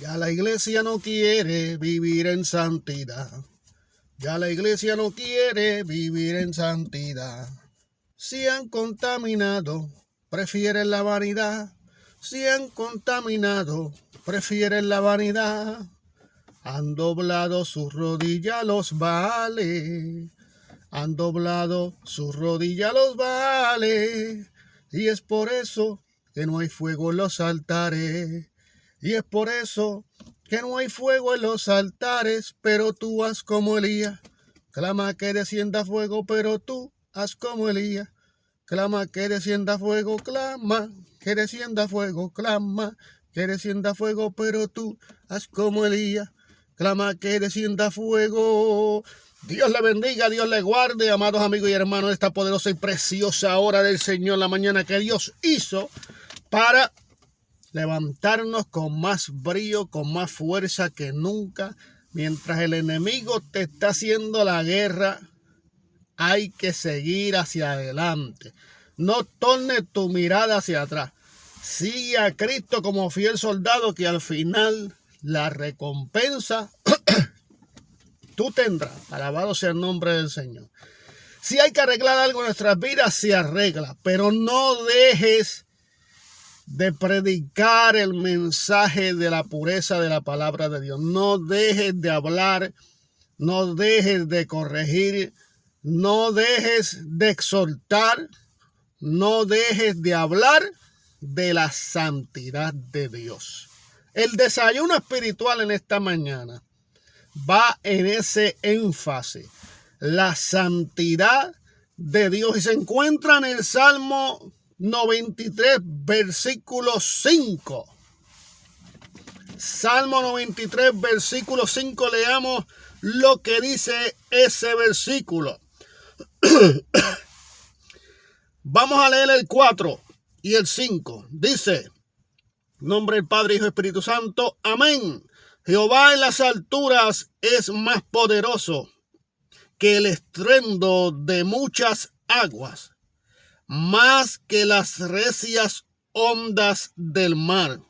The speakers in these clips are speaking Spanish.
Ya la iglesia no quiere vivir en santidad. Ya la iglesia no quiere vivir en santidad. Si han contaminado, prefieren la vanidad. Si han contaminado, prefieren la vanidad. Han doblado su rodilla a los Baales. Han doblado su rodilla a los Baales. Y es por eso que no hay fuego en los altares. Y es por eso que no hay fuego en los altares. Pero tú haz como Elías. Clama que descienda fuego, pero tú haz como Elías. Clama que descienda fuego, clama que descienda fuego, clama que descienda fuego, pero tú haz como Elías. Clama que descienda fuego. Dios le bendiga, Dios le guarde, amados amigos y hermanos, de esta poderosa y preciosa hora del Señor, la mañana que Dios hizo para levantarnos con más brío, con más fuerza que nunca. Mientras el enemigo te está haciendo la guerra, hay que seguir hacia adelante. No tornes tu mirada hacia atrás. Sigue a Cristo como fiel soldado, que al final la recompensa tú tendrás. Alabado sea el nombre del Señor. Si hay que arreglar algo en nuestras vidas, se arregla. Pero no dejes de predicar el mensaje de la pureza de la palabra de Dios. No dejes de hablar. No dejes de corregir. No dejes de exhortar. No dejes de hablar de la santidad de Dios. El desayuno espiritual en esta mañana va en ese énfasis, la santidad de Dios, y se encuentra en el Salmo 93, versículo 5. Salmo 93, versículo 5, leamos lo que dice ese versículo. Vamos a leer el 4 y el 5. Dice, nombre del Padre, Hijo y Espíritu Santo. Amén. Jehová en las alturas es más poderoso que el estruendo de muchas aguas, más que las recias ondas del mar.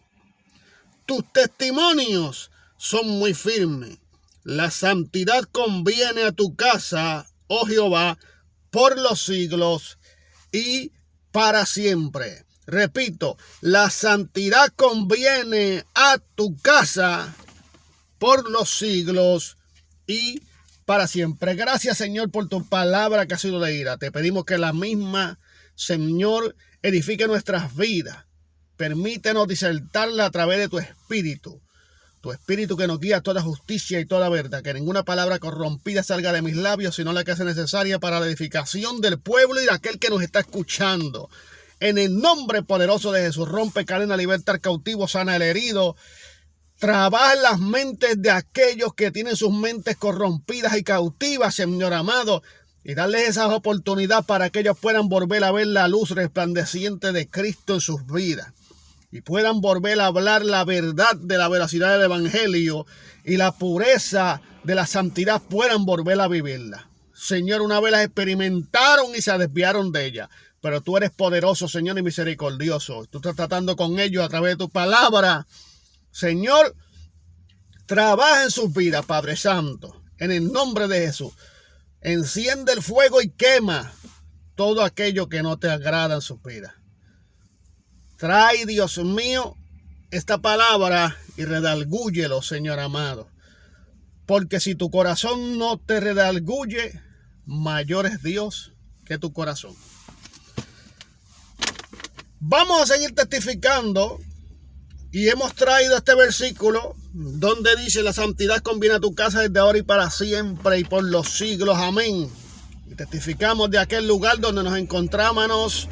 Tus testimonios son muy firmes. La santidad conviene a tu casa, oh Jehová, por los siglos y para siempre. Repito, la santidad conviene a tu casa por los siglos y para siempre. Gracias, Señor, por tu palabra que ha sido leída. Te pedimos que la misma, Señor, edifique nuestras vidas. Permítenos disertarla a través de tu espíritu. Tu espíritu que nos guía a toda justicia y toda verdad. Que ninguna palabra corrompida salga de mis labios, sino la que sea necesaria para la edificación del pueblo y de aquel que nos está escuchando. En el nombre poderoso de Jesús, rompe cadena, liberta al cautivo, sana al herido. Trabaja en las mentes de aquellos que tienen sus mentes corrompidas y cautivas, Señor amado. Y darles esa oportunidad para que ellos puedan volver a ver la luz resplandeciente de Cristo en sus vidas. Y puedan volver a hablar la verdad de la veracidad del Evangelio y la pureza de la santidad puedan volver a vivirla. Señor, una vez las experimentaron y se desviaron de ella. Pero tú eres poderoso, Señor, y misericordioso. Tú estás tratando con ellos a través de tu palabra. Señor, trabaja en sus vidas, Padre Santo. En el nombre de Jesús. Enciende el fuego y quema todo aquello que no te agrada en sus vidas. Trae, Dios mío, esta palabra y redargúyelo, Señor amado. Porque si tu corazón no te redarguye, mayor es Dios que tu corazón. Vamos a seguir testificando y hemos traído este versículo donde dice: la santidad conviene a tu casa desde ahora y para siempre y por los siglos. Amén. Y testificamos de aquel lugar donde nos encontramos.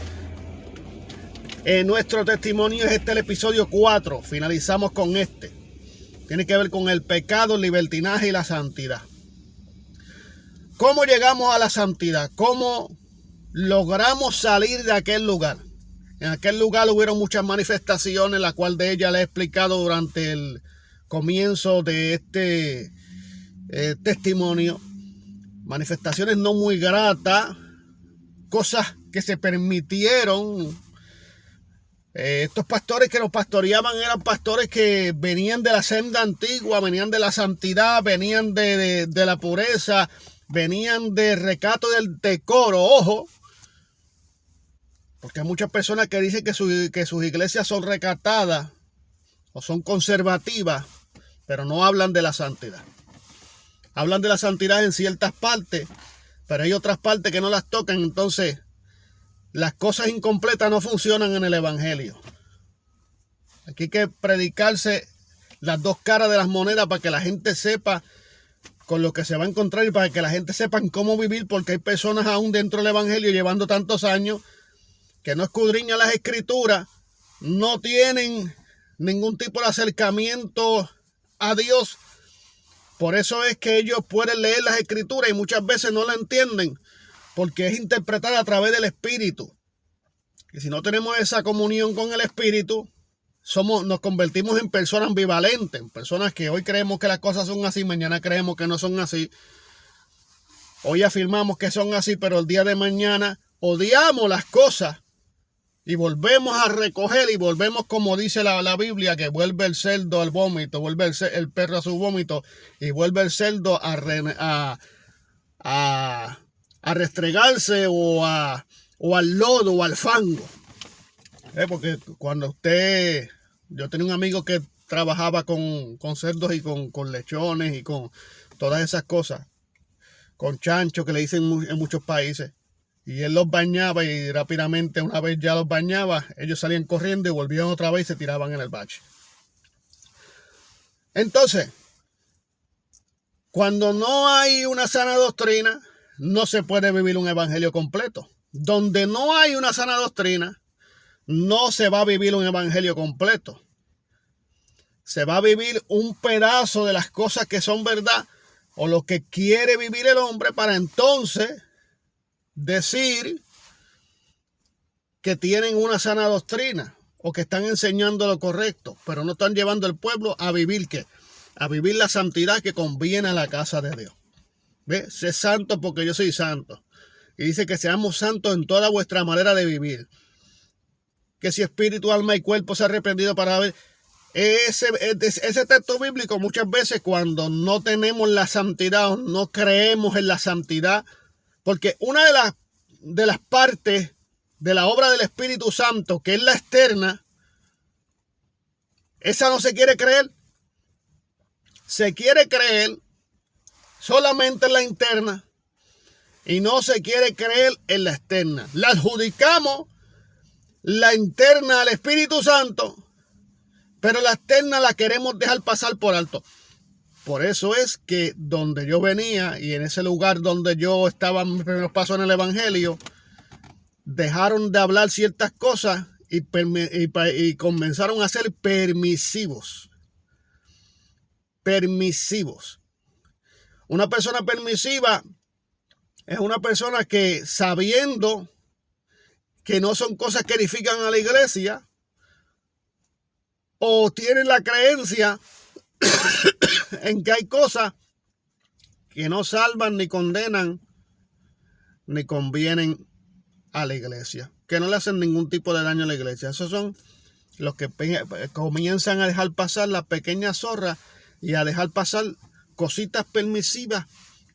Nuestro testimonio es el episodio 4. Finalizamos con este. Tiene que ver con el pecado, el libertinaje y la santidad. ¿Cómo llegamos a la santidad? ¿Cómo logramos salir de aquel lugar? En aquel lugar hubieron muchas manifestaciones, la cual de ellas le he explicado durante el comienzo de este testimonio. Manifestaciones no muy gratas, cosas que se permitieron Estos pastores que nos pastoreaban eran pastores que venían de la senda antigua, venían de la santidad, venían de la pureza, venían del recato del decoro. Ojo, porque hay muchas personas que dicen que sus iglesias son recatadas o son conservativas, pero no hablan de la santidad. Hablan de la santidad en ciertas partes, pero hay otras partes que no las tocan. Entonces, las cosas incompletas no funcionan en el evangelio. Aquí hay que predicarse las dos caras de las monedas para que la gente sepa con lo que se va a encontrar y para que la gente sepa cómo vivir, porque hay personas aún dentro del evangelio llevando tantos años que no escudriñan las escrituras, no tienen ningún tipo de acercamiento a Dios. Por eso es que ellos pueden leer las escrituras y muchas veces no la entienden, porque es interpretada a través del Espíritu. Y si no tenemos esa comunión con el Espíritu, nos convertimos en personas ambivalentes, en personas que hoy creemos que las cosas son así, mañana creemos que no son así. Hoy afirmamos que son así, pero el día de mañana odiamos las cosas y volvemos a recoger y volvemos, como dice la Biblia, que vuelve el cerdo al vómito, vuelve el perro a su vómito y vuelve el cerdo a restregarse o al lodo o al fango. Porque cuando yo tenía un amigo que trabajaba con cerdos y con lechones y con todas esas cosas, con chanchos que le dicen en muchos países, y él los bañaba y rápidamente, una vez ya los bañaba, ellos salían corriendo y volvían otra vez y se tiraban en el bache. Entonces, cuando no hay una sana doctrina, no se puede vivir un evangelio completo. Donde no hay una sana doctrina, no se va a vivir un evangelio completo. Se va a vivir un pedazo de las cosas que son verdad o lo que quiere vivir el hombre para entonces decir que tienen una sana doctrina o que están enseñando lo correcto, pero no están llevando al pueblo a vivir ¿qué? A vivir la santidad que conviene a la casa de Dios. ¿Ve? Sé santo porque yo soy santo. Y dice que seamos santos en toda vuestra manera de vivir. Que si espíritu, alma y cuerpo se ha arrepentido para ver. Ese texto bíblico muchas veces cuando no tenemos la santidad o no creemos en la santidad, porque una de las partes de la obra del Espíritu Santo, que es la externa, esa no se quiere creer. Se quiere creer solamente en la interna y no se quiere creer en la externa. La adjudicamos la interna al Espíritu Santo, pero la externa la queremos dejar pasar por alto. Por eso es que donde yo venía y en ese lugar donde yo estaba en mis primeros pasos en el evangelio, dejaron de hablar ciertas cosas y comenzaron a ser permisivos. Permisivos. Una persona permisiva es una persona que, sabiendo que no son cosas que edifican a la iglesia, o tienen la creencia en que hay cosas que no salvan ni condenan ni convienen a la iglesia, que no le hacen ningún tipo de daño a la iglesia. Esos son los que comienzan a dejar pasar las pequeñas zorras y a dejar pasar cositas permisivas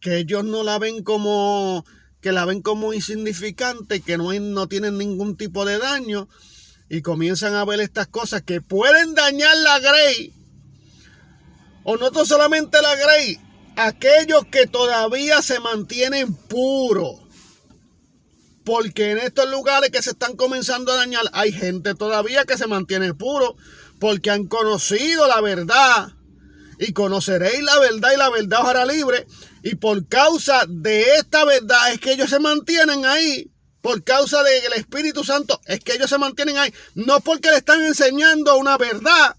que ellos no la ven como, que la ven como insignificante, que no tienen ningún tipo de daño, y comienzan a ver estas cosas que pueden dañar la grey, o no solamente la grey, aquellos que todavía se mantienen puros. Porque en estos lugares que se están comenzando a dañar, hay gente todavía que se mantiene puro, porque han conocido la verdad, y conoceréis la verdad y la verdad os hará libre. Y por causa de esta verdad es que ellos se mantienen ahí. Por causa del Espíritu Santo es que ellos se mantienen ahí. No porque le están enseñando una verdad,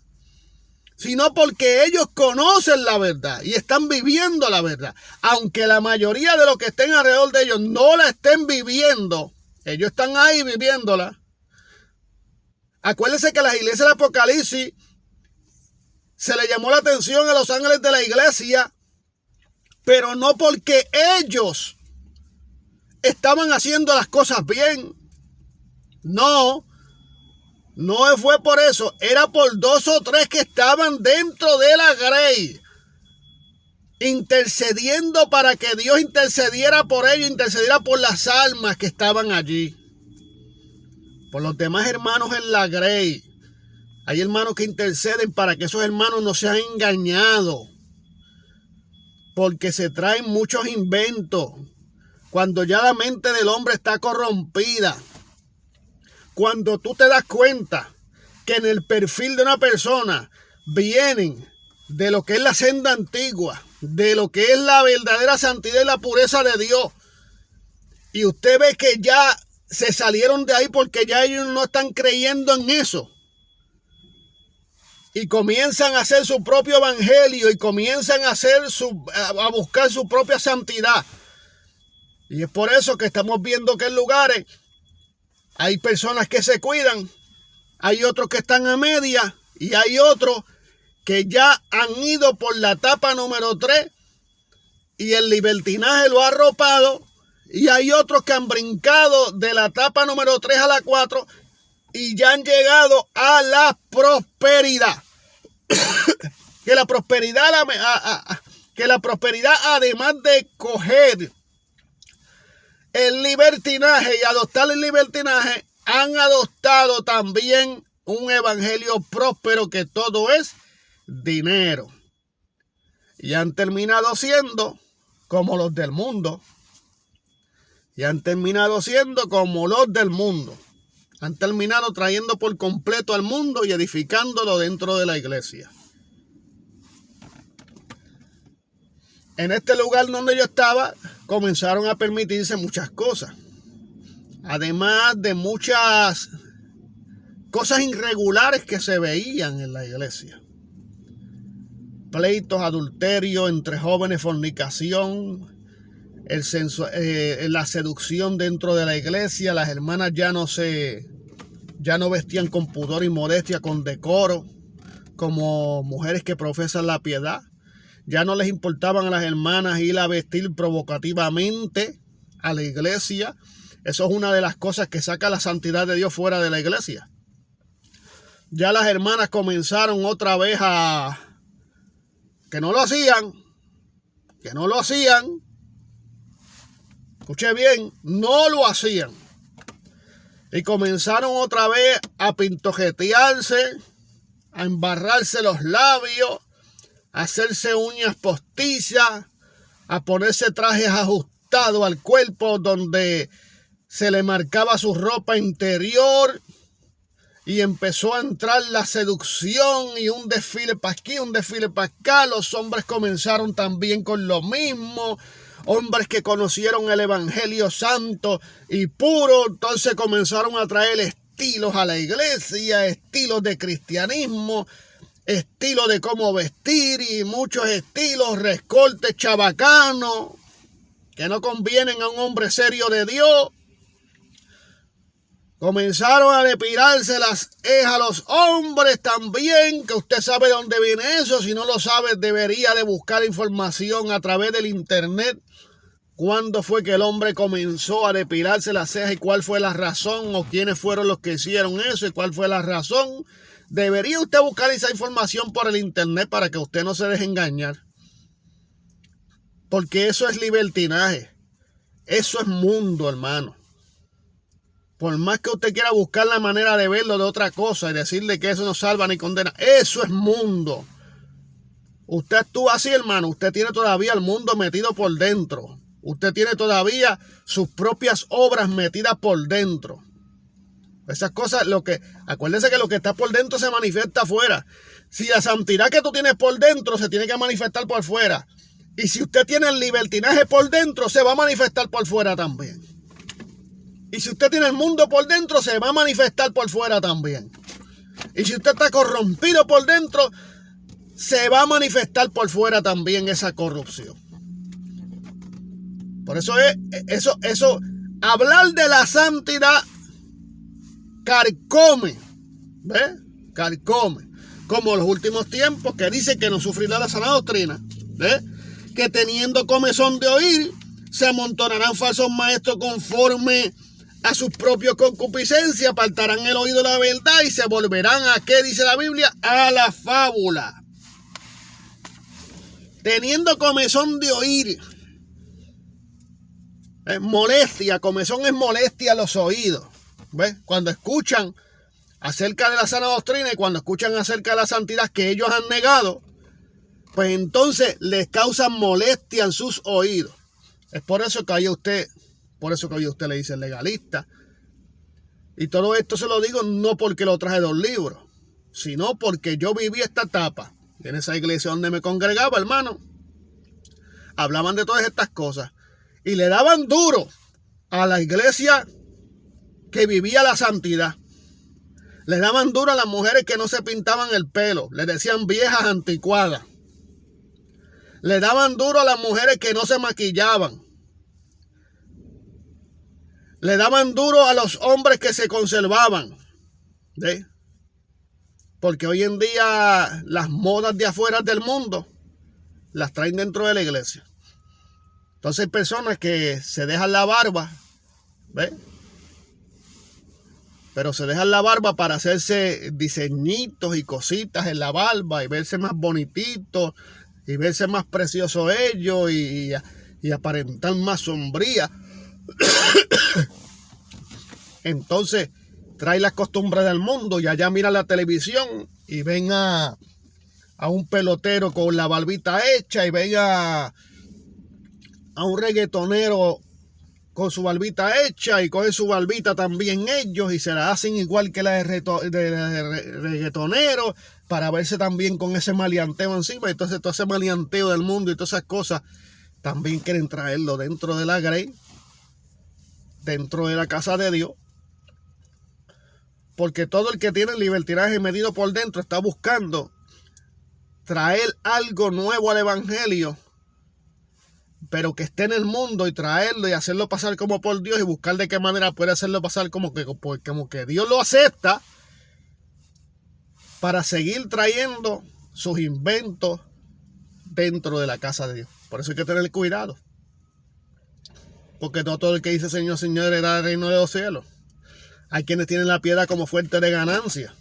sino porque ellos conocen la verdad y están viviendo la verdad. Aunque la mayoría de los que estén alrededor de ellos no la estén viviendo, ellos están ahí viviéndola. Acuérdense que las iglesias del Apocalipsis se le llamó la atención a los ángeles de la iglesia, pero no porque ellos estaban haciendo las cosas bien. No, No fue por eso, era por 2 o 3 que estaban dentro de la grey, intercediendo para que Dios intercediera por ellos, intercediera por las almas que estaban allí, por los demás hermanos en la grey. Hay hermanos que interceden para que esos hermanos no sean engañados, porque se traen muchos inventos. Cuando ya la mente del hombre está corrompida, cuando tú te das cuenta que en el perfil de una persona vienen de lo que es la senda antigua, de lo que es la verdadera santidad y la pureza de Dios, y usted ve que ya se salieron de ahí porque ya ellos no están creyendo en eso, y comienzan a hacer su propio evangelio y comienzan a buscar su propia santidad. Y es por eso que estamos viendo que en lugares hay personas que se cuidan, hay otros que están a media y hay otros que ya han ido por la etapa número 3 y el libertinaje lo ha arropado, y hay otros que han brincado de la etapa número 3 a la 4 y ya han llegado a la prosperidad. que la prosperidad además de coger el libertinaje y adoptar el libertinaje, han adoptado también un evangelio próspero que todo es dinero. Y han terminado siendo como los del mundo. Han terminado trayendo por completo al mundo y edificándolo dentro de la iglesia. En este lugar donde yo estaba, comenzaron a permitirse muchas cosas. Además de muchas cosas irregulares que se veían en la iglesia. Pleitos, adulterio entre jóvenes, fornicación, la seducción dentro de la iglesia. Las hermanas ya no vestían con pudor y modestia, con decoro, como mujeres que profesan la piedad. Ya no les importaban a las hermanas ir a vestir provocativamente a la iglesia. Eso es una de las cosas que saca la santidad de Dios fuera de la iglesia. Ya las hermanas comenzaron otra vez que no lo hacían. Escuche bien, no lo hacían. Y comenzaron otra vez a pintojetearse, a embarrarse los labios, a hacerse uñas postizas, a ponerse trajes ajustados al cuerpo donde se le marcaba su ropa interior, y empezó a entrar la seducción y un desfile para aquí, un desfile para acá. Los hombres comenzaron también con lo mismo. Hombres que conocieron el evangelio santo y puro, entonces comenzaron a traer estilos a la iglesia, estilos de cristianismo, estilos de cómo vestir y muchos estilos, recortes chabacanos que no convienen a un hombre serio de Dios. Comenzaron a depilárselas a los hombres también, que usted sabe de dónde viene eso. Si no lo sabe, debería de buscar información a través del internet. ¿Cuándo fue que el hombre comenzó a depilarse las cejas y cuál fue la razón, o quiénes fueron los que hicieron eso y cuál fue la razón? Debería usted buscar esa información por el internet para que usted no se deje engañar. Porque eso es libertinaje. Eso es mundo, hermano. Por más que usted quiera buscar la manera de verlo de otra cosa y decirle que eso no salva ni condena, eso es mundo. Usted actúa así, hermano. Usted tiene todavía el mundo metido por dentro. Usted tiene todavía sus propias obras metidas por dentro. Esas cosas, acuérdense que lo que está por dentro se manifiesta afuera. Si la santidad que tú tienes por dentro se tiene que manifestar por fuera. Y si usted tiene el libertinaje por dentro, se va a manifestar por fuera también. Y si usted tiene el mundo por dentro, se va a manifestar por fuera también. Y si usted está corrompido por dentro, se va a manifestar por fuera también esa corrupción. Por eso hablar de la santidad carcome, ¿ves? Carcome. Como los últimos tiempos, que dice que no sufrirá la sana doctrina, ¿ves? Que teniendo comezón de oír, se amontonarán falsos maestros conforme a sus propias concupiscencias, apartarán el oído de la verdad y se volverán a, ¿qué dice la Biblia? A la fábula. Teniendo comezón de oír. Molestia, comezón es molestia a los oídos. ¿Ves? Cuando escuchan acerca de la sana doctrina y cuando escuchan acerca de la santidad que ellos han negado, pues entonces les causan molestia en sus oídos. Es por eso que hoy usted le dice legalista. Y todo esto se lo digo no porque lo traje de un libro, sino porque yo viví esta etapa. En esa iglesia donde me congregaba, hermano, hablaban de todas estas cosas y le daban duro a la iglesia que vivía la santidad. Le daban duro a las mujeres que no se pintaban el pelo. Le decían viejas anticuadas. Le daban duro a las mujeres que no se maquillaban. Le daban duro a los hombres que se conservaban. ¿Sí? Porque hoy en día las modas de afuera del mundo las traen dentro de la iglesia. Entonces hay personas que se dejan la barba, ¿ves? Pero se dejan la barba para hacerse diseñitos y cositas en la barba y verse más bonititos y verse más preciosos ellos y aparentar más sombría. Entonces trae las costumbres del mundo y allá miran la televisión y ven a un pelotero con la barbita hecha y ven a un reggaetonero con su barbita hecha y cogen su barbita también ellos y se la hacen igual que la de reggaetonero para verse también con ese maleanteo encima. Entonces todo ese maleanteo del mundo y todas esas cosas también quieren traerlo dentro de la grey, dentro de la casa de Dios. Porque todo el que tiene el libertinaje medido por dentro está buscando traer algo nuevo al evangelio, pero que esté en el mundo y traerlo y hacerlo pasar como por Dios y buscar de qué manera puede hacerlo pasar como que Dios lo acepta para seguir trayendo sus inventos dentro de la casa de Dios. Por eso hay que tener cuidado. Porque no todo el que dice Señor, Señor heredará el reino de los cielos. Hay quienes tienen la piedra como fuente de ganancia.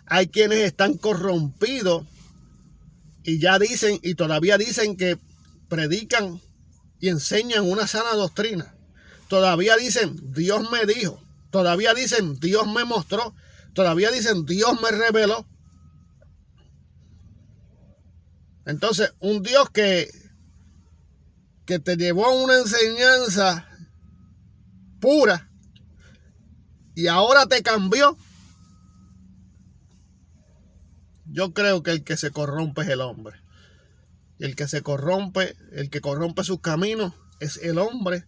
Hay quienes están corrompidos y ya dicen y todavía dicen que predican y enseñan una sana doctrina. Todavía dicen Dios me dijo. Todavía dicen Dios me mostró. Todavía dicen Dios me reveló. Entonces un Dios que te llevó a una enseñanza pura y ahora te cambió. Yo creo que el que se corrompe es el hombre. El que se corrompe, el que corrompe sus caminos es el hombre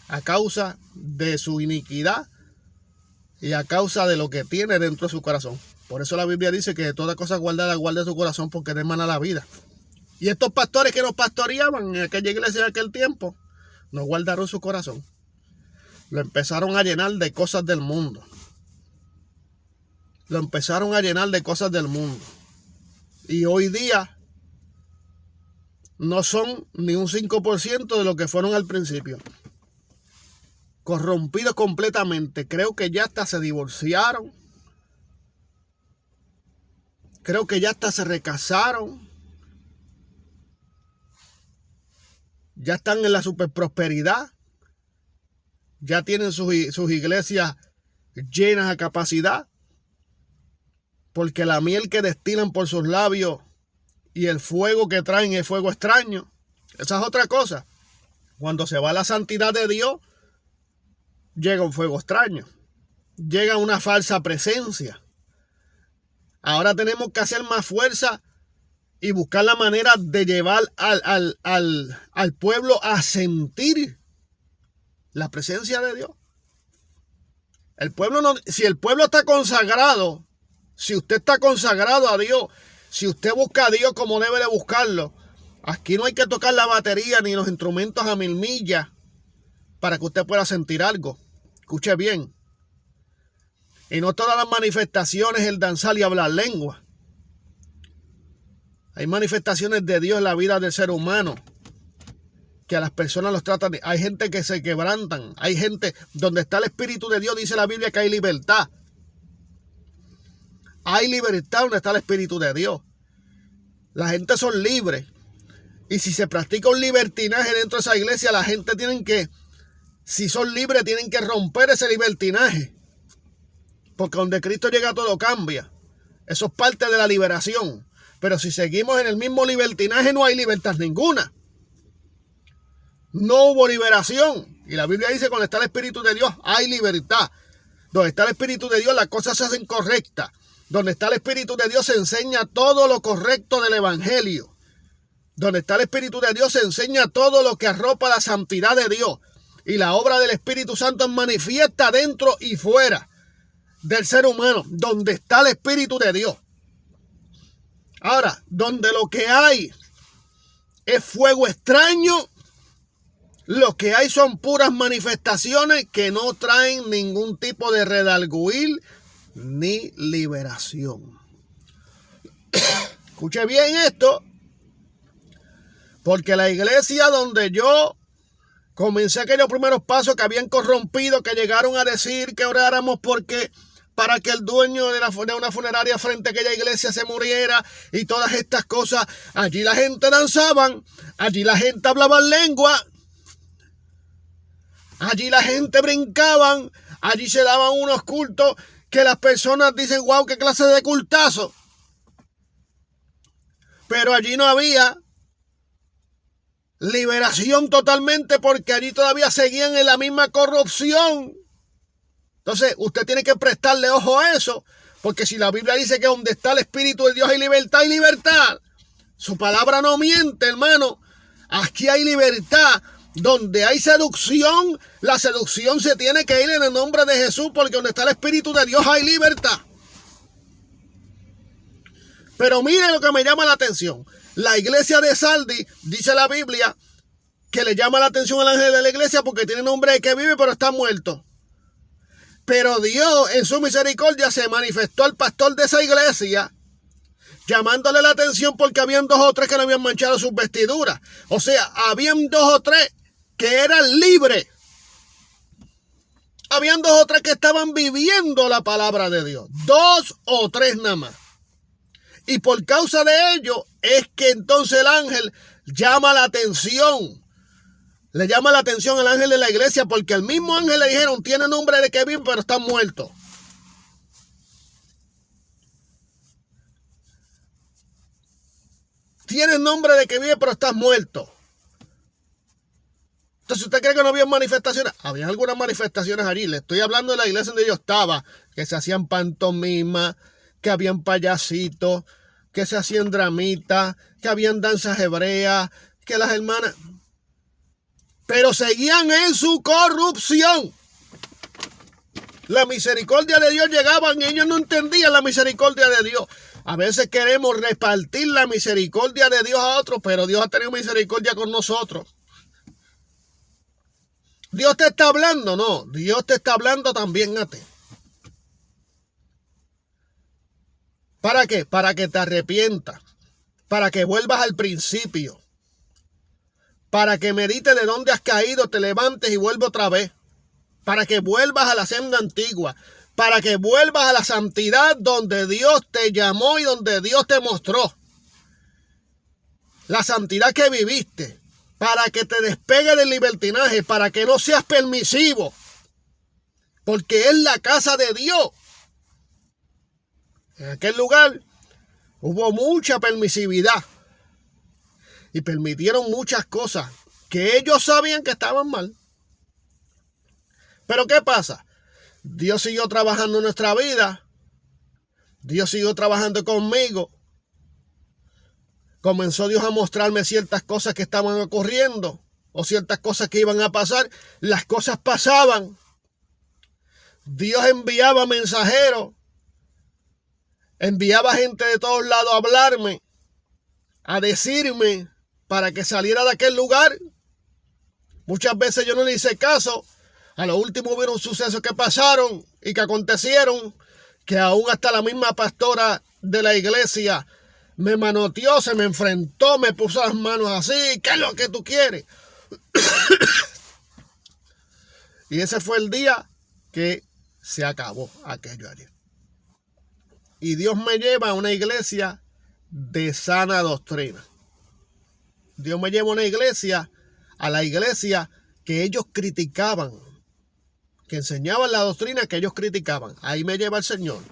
a causa de su iniquidad y a causa de lo que tiene dentro de su corazón. Por eso la Biblia dice que de toda cosa guardada guarde su corazón porque de emana la vida. Y estos pastores que nos pastoreaban en aquella iglesia de aquel tiempo, no guardaron su corazón. Lo empezaron a llenar de cosas del mundo. Lo empezaron a llenar de cosas del mundo. Y hoy día no son ni un 5% de lo que fueron al principio. Corrompidos completamente. Creo que ya hasta se divorciaron. Creo que ya hasta se recasaron. Ya están en la superprosperidad. Ya tienen sus iglesias llenas a capacidad. Porque la miel que destilan por sus labios y el fuego que traen es fuego extraño. Esa es otra cosa. Cuando se va la santidad de Dios, llega un fuego extraño. Llega una falsa presencia. Ahora tenemos que hacer más fuerza y buscar la manera de llevar al pueblo a sentir la presencia de Dios. El pueblo no, si el pueblo está consagrado, si usted está consagrado a Dios, si usted busca a Dios como debe de buscarlo, aquí no hay que tocar la batería ni los instrumentos a 1000 millas para que usted pueda sentir algo. Escuche bien. Y no todas las manifestaciones el danzar y hablar lengua. Hay manifestaciones de Dios en la vida del ser humano. que a las personas los tratan, hay gente que se quebrantan, hay gente donde está el Espíritu de Dios, dice la Biblia que hay libertad. Hay libertad donde está el Espíritu de Dios. La gente son libres. Y si se practica un libertinaje dentro de esa iglesia, la gente tienen que, si son libres, tienen que romper ese libertinaje. Porque donde Cristo llega todo cambia. Eso es parte de la liberación. Pero si seguimos en el mismo libertinaje, no hay libertad ninguna. No hubo liberación. Y la Biblia dice que donde está el Espíritu de Dios hay libertad. Donde está el Espíritu de Dios las cosas se hacen correctas. Donde está el Espíritu de Dios se enseña todo lo correcto del Evangelio. Donde está el Espíritu de Dios se enseña todo lo que arropa la santidad de Dios. Y la obra del Espíritu Santo es manifiesta dentro y fuera del ser humano. Donde está el Espíritu de Dios. Ahora, donde lo que hay es fuego extraño, lo que hay son puras manifestaciones que no traen ningún tipo de redarguir ni liberación. Escuche bien esto, porque la iglesia donde yo comencé aquellos primeros pasos que habían corrompido, que llegaron a decir que oráramos para que el dueño de una funeraria frente a aquella iglesia se muriera y todas estas cosas, allí la gente danzaban, allí la gente hablaba en lengua, allí la gente brincaban, allí se daban unos cultos que las personas dicen, wow, qué clase de cultazo. Pero allí no había liberación totalmente porque allí todavía seguían en la misma corrupción. Entonces, usted tiene que prestarle ojo a eso, porque si la Biblia dice que donde está el Espíritu de Dios hay libertad, hay libertad. Su palabra no miente, hermano. Aquí hay libertad. Donde hay seducción, la seducción se tiene que ir en el nombre de Jesús, porque donde está el Espíritu de Dios hay libertad. Pero mire lo que me llama la atención. La iglesia de Sardis, dice la Biblia, que le llama la atención al ángel de la iglesia porque tiene nombre de que vive pero está muerto. Pero Dios en su misericordia se manifestó al pastor de esa iglesia, llamándole la atención porque habían 2 o 3 que no habían manchado sus vestiduras. O sea, habían 2 o 3 que eran libres. Habían 2 o 3 que estaban viviendo la palabra de Dios. 2 o 3 nada más. Y por causa de ello es que entonces el ángel llama la atención. Le llama la atención al ángel de la iglesia porque al mismo ángel le dijeron, tiene nombre de que vive pero está muerto. Tienes nombre de que vive pero estás muerto. Entonces, ¿usted cree que no había manifestaciones? Había algunas manifestaciones allí. Le estoy hablando de la iglesia donde yo estaba, que se hacían pantomimas, que habían payasitos, que se hacían dramitas, que habían danzas hebreas, que las hermanas... Pero seguían en su corrupción. La misericordia de Dios llegaba y ellos no entendían la misericordia de Dios. A veces queremos repartir la misericordia de Dios a otros, pero Dios ha tenido misericordia con nosotros. Dios te está hablando, no. Dios te está hablando también a ti. ¿Para qué? Para que te arrepientas. Para que vuelvas al principio. Para que medites de dónde has caído, te levantes y vuelvas otra vez. Para que vuelvas a la senda antigua. Para que vuelvas a la santidad donde Dios te llamó y donde Dios te mostró. La santidad que viviste. Para que te despegue del libertinaje. Para que no seas permisivo. Porque es la casa de Dios. En aquel lugar hubo mucha permisividad. Y permitieron muchas cosas que ellos sabían que estaban mal. Pero ¿qué pasa? Dios siguió trabajando en nuestra vida. Dios siguió trabajando conmigo. Comenzó Dios a mostrarme ciertas cosas que estaban ocurriendo o ciertas cosas que iban a pasar. Las cosas pasaban. Dios enviaba mensajeros. Enviaba gente de todos lados a hablarme, a decirme para que saliera de aquel lugar. Muchas veces yo no le hice caso. A lo último hubieron sucesos que pasaron y que acontecieron, que aún hasta la misma pastora de la iglesia me manoteó, se me enfrentó, me puso las manos así. ¿Qué es lo que tú quieres? Y ese fue el día que se acabó aquello allí. Y Dios me lleva a una iglesia de sana doctrina. Dios me lleva a una iglesia, a la iglesia que ellos criticaban, que enseñaban la doctrina que ellos criticaban. Ahí me lleva el Señor.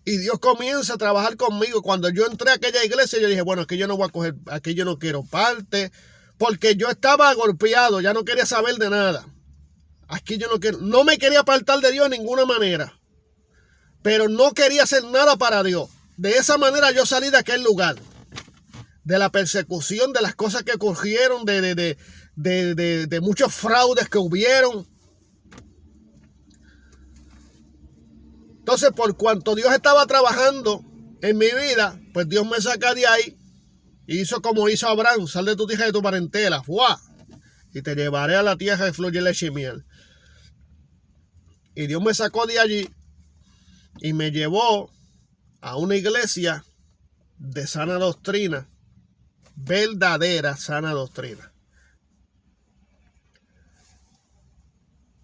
Y Dios comienza a trabajar conmigo. Cuando yo entré a aquella iglesia, yo dije, bueno, aquí yo no voy a coger, aquí yo no quiero parte, porque yo estaba golpeado, ya no quería saber de nada. Aquí yo no quiero, no me quería apartar de Dios de ninguna manera, pero no quería hacer nada para Dios. De esa manera yo salí de aquel lugar, de la persecución, de las cosas que ocurrieron, de muchos fraudes que hubieron. Entonces, por cuanto Dios estaba trabajando en mi vida, pues Dios me saca de ahí y hizo como hizo Abraham: sal de tu tierra y de tu parentela, ¡fua! Y te llevaré a la tierra de fluye leche y miel. Y Dios me sacó de allí y me llevó a una iglesia de sana doctrina, verdadera sana doctrina.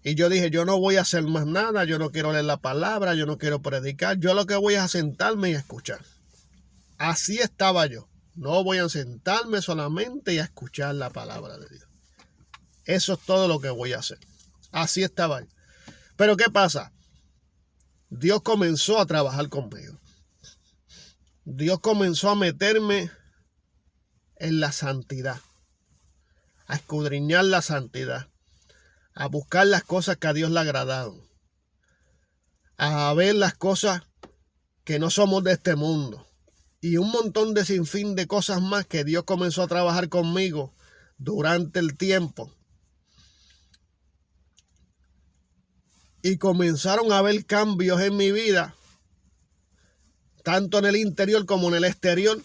Y yo dije, yo no voy a hacer más nada, yo no quiero leer la palabra, yo no quiero predicar, yo lo que voy es a sentarme y a escuchar. Así estaba yo. No voy a sentarme solamente y a escuchar la palabra de Dios. Eso es todo lo que voy a hacer. Así estaba yo. Pero ¿qué pasa? Dios comenzó a trabajar conmigo. Dios comenzó a meterme en la santidad, a escudriñar la santidad, a buscar las cosas que a Dios le agradaron, a ver las cosas que no somos de este mundo y un montón de sinfín de cosas más que Dios comenzó a trabajar conmigo durante el tiempo. Y comenzaron a haber cambios en mi vida, tanto en el interior como en el exterior,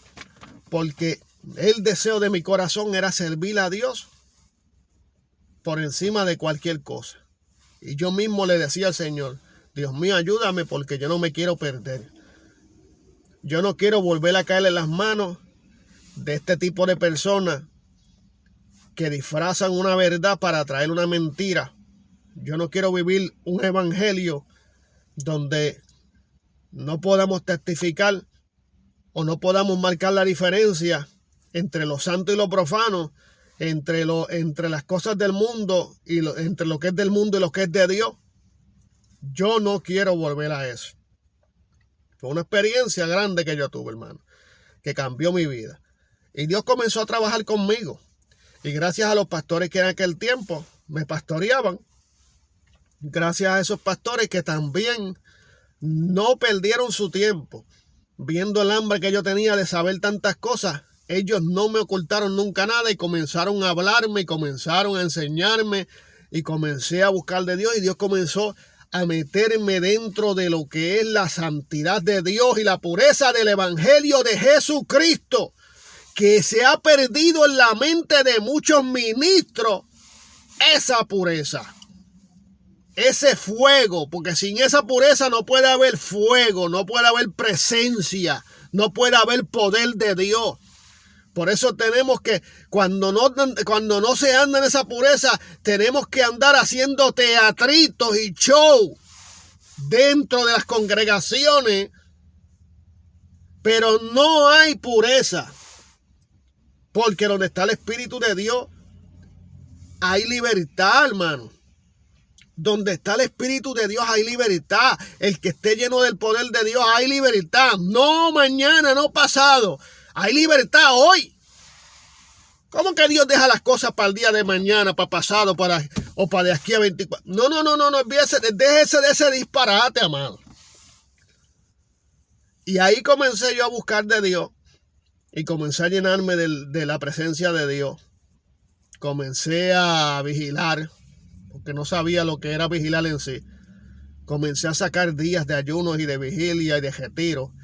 porque el deseo de mi corazón era servir a Dios por encima de cualquier cosa. Y yo mismo le decía al Señor, Dios mío, ayúdame porque yo no me quiero perder. Yo no quiero volver a caer en las manos de este tipo de personas que disfrazan una verdad para traer una mentira. Yo no quiero vivir un evangelio donde no podamos testificar o no podamos marcar la diferencia entre lo santo y lo profano, entre las cosas del mundo y entre lo que es del mundo y lo que es de Dios. Yo no quiero volver a eso. Fue una experiencia grande que yo tuve, hermano, que cambió mi vida. Y Dios comenzó a trabajar conmigo. Y gracias a los pastores que en aquel tiempo me pastoreaban, gracias a esos pastores que también no perdieron su tiempo, viendo el hambre que yo tenía de saber tantas cosas, ellos no me ocultaron nunca nada y comenzaron a hablarme y comenzaron a enseñarme y comencé a buscar de Dios y Dios comenzó a meterme dentro de lo que es la santidad de Dios y la pureza del evangelio de Jesucristo, que se ha perdido en la mente de muchos ministros esa pureza, ese fuego, porque sin esa pureza no puede haber fuego, no puede haber presencia, no puede haber poder de Dios. Por eso tenemos que, cuando no se anda en esa pureza, tenemos que andar haciendo teatritos y show dentro de las congregaciones, pero no hay pureza, porque donde está el Espíritu de Dios hay libertad, hermano. Donde está el Espíritu de Dios hay libertad. El que esté lleno del poder de Dios hay libertad. No mañana, no pasado. Hay libertad hoy. ¿Cómo que Dios deja las cosas para el día de mañana, para pasado, o para de aquí a 24? No, déjese de ese disparate, amado. Y ahí comencé yo a buscar de Dios y comencé a llenarme de la presencia de Dios. Comencé a vigilar, porque no sabía lo que era vigilar en sí. Comencé a sacar días de ayunos y de vigilia y de retiro.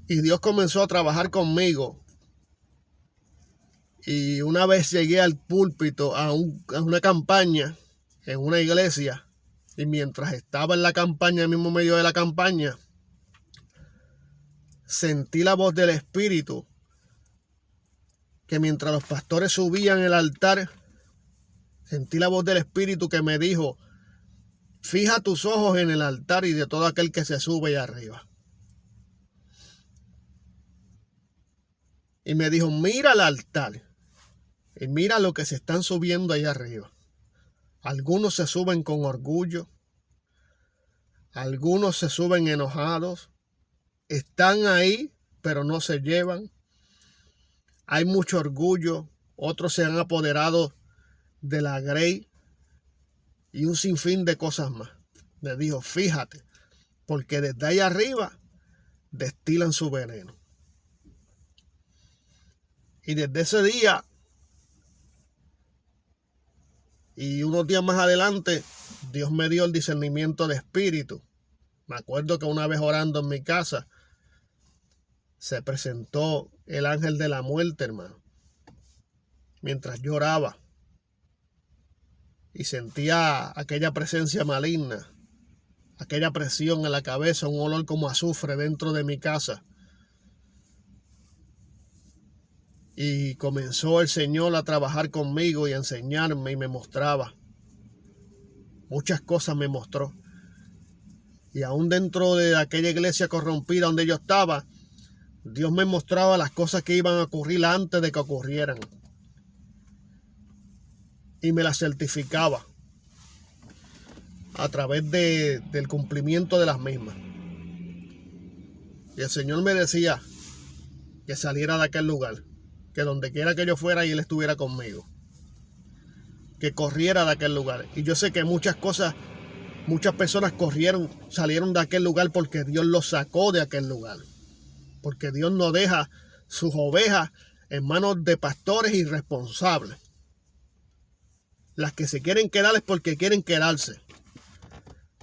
Y Dios comenzó a trabajar conmigo. Y una vez llegué al púlpito a una campaña en una iglesia. Y mientras estaba en la campaña, en el mismo medio de la campaña, sentí la voz del Espíritu, que mientras los pastores subían el altar, Sentí la voz del Espíritu que me dijo: fija tus ojos en el altar y de todo aquel que se sube allá arriba. Y me dijo: mira el altar y mira lo que se están subiendo allá arriba. Algunos se suben con orgullo, algunos se suben enojados, están ahí pero no se llevan. Hay mucho orgullo, otros se han apoderado de la grey y un sinfín de cosas más. Me dijo: fíjate, porque desde ahí arriba destilan su veneno. Y desde ese día y unos días más adelante, Dios me dio el discernimiento de espíritu. Me acuerdo que una vez orando en mi casa, se presentó el ángel de la muerte, hermano, mientras yo oraba. Y sentía aquella presencia maligna, aquella presión en la cabeza, un olor como azufre dentro de mi casa. Y comenzó el Señor a trabajar conmigo y a enseñarme y me mostraba. Muchas cosas me mostró. Y aún dentro de aquella iglesia corrompida donde yo estaba, Dios me mostraba las cosas que iban a ocurrir antes de que ocurrieran. Y me las certificaba a través del cumplimiento de las mismas. Y el Señor me decía que saliera de aquel lugar, que donde quiera que yo fuera y Él estuviera conmigo, que corriera de aquel lugar. Y yo sé que muchas personas salieron de aquel lugar porque Dios los sacó de aquel lugar, porque Dios no deja sus ovejas en manos de pastores irresponsables. Las que se quieren quedar es porque quieren quedarse,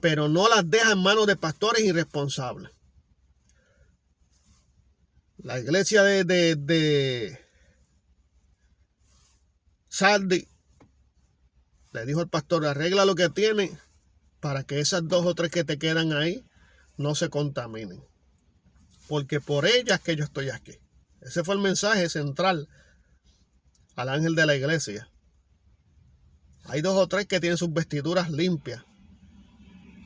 pero no las deja en manos de pastores irresponsables. La iglesia de Sardi le dijo al pastor: arregla lo que tiene para que esas 2 o 3 que te quedan ahí no se contaminen, porque por ellas que yo estoy aquí. Ese fue el mensaje central al ángel de la iglesia. Hay 2 o 3 que tienen sus vestiduras limpias,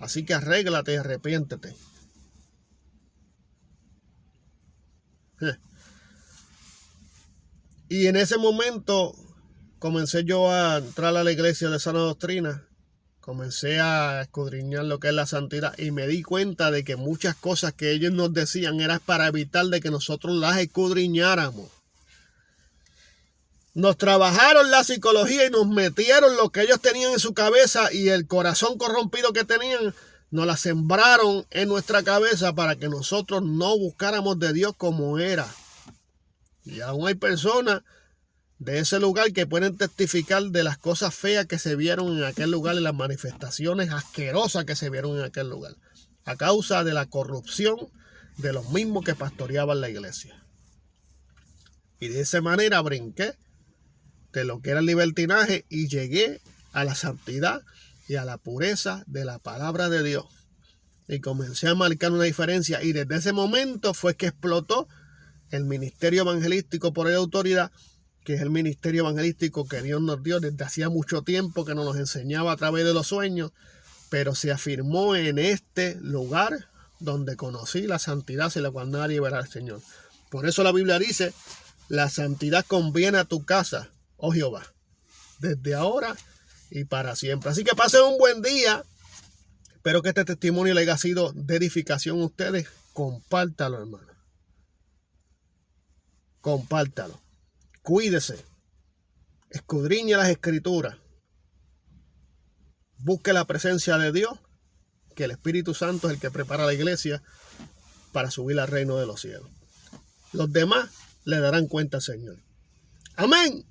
así que arréglate y arrepiéntete. Y en ese momento comencé yo a entrar a la iglesia de Sana Doctrina. Comencé a escudriñar lo que es la santidad y me di cuenta de que muchas cosas que ellos nos decían eran para evitar de que nosotros las escudriñáramos. Nos trabajaron la psicología y nos metieron lo que ellos tenían en su cabeza, y el corazón corrompido que tenían nos la sembraron en nuestra cabeza para que nosotros no buscáramos de Dios como era. Y aún hay personas de ese lugar que pueden testificar de las cosas feas que se vieron en aquel lugar y las manifestaciones asquerosas que se vieron en aquel lugar, a causa de la corrupción de los mismos que pastoreaban la iglesia. Y de esa manera brinqué de lo que era el libertinaje y llegué a la santidad y a la pureza de la palabra de Dios. Y comencé a marcar una diferencia, y desde ese momento fue que explotó el ministerio evangelístico por autoridad, que es el ministerio evangelístico que Dios nos dio desde hacía mucho tiempo, que nos enseñaba a través de los sueños, pero se afirmó en este lugar donde conocí la santidad sin la cual nadie verá al Señor. Por eso la Biblia dice: la santidad conviene a tu casa, oh Jehová, desde ahora y para siempre. Así que pasen un buen día. Espero que este testimonio le haya sido de edificación a ustedes. Compártalo, hermano. Compártalo. Cuídese. Escudriñe las escrituras. Busque la presencia de Dios, que el Espíritu Santo es el que prepara la iglesia para subir al reino de los cielos. Los demás le darán cuenta al Señor. Amén.